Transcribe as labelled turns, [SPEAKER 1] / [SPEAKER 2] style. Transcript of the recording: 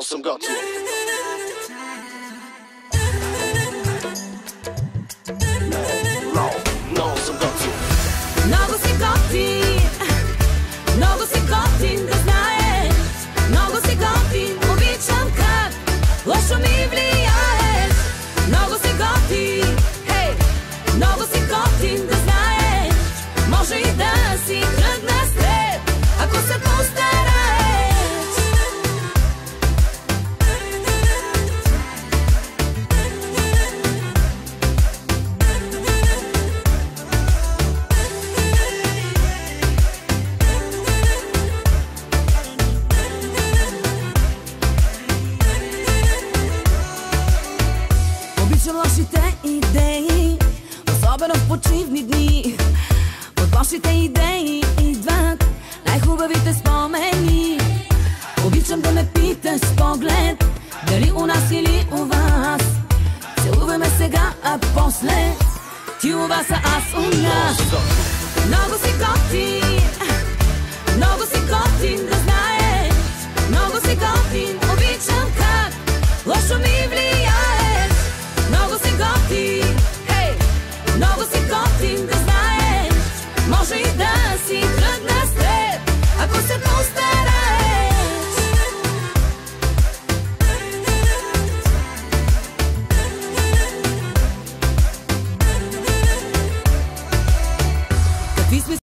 [SPEAKER 1] Много съм готов. Много съм готов.
[SPEAKER 2] Много си готин, много си готин, да знаеш. Много си готин, обичам как лошо ми влияеш. Много си готин, хей, много си готин, да знаеш. Може и да си тръгна с теб, ако се постараеш. Обичам лошите идеи, особено в почивни дни. От лошите идеи идват най-хубавите спомени. Обичам да ме питаш с поглед, дали у нас или у вас. Целуваме сега, а после ти у вас, а аз у нас.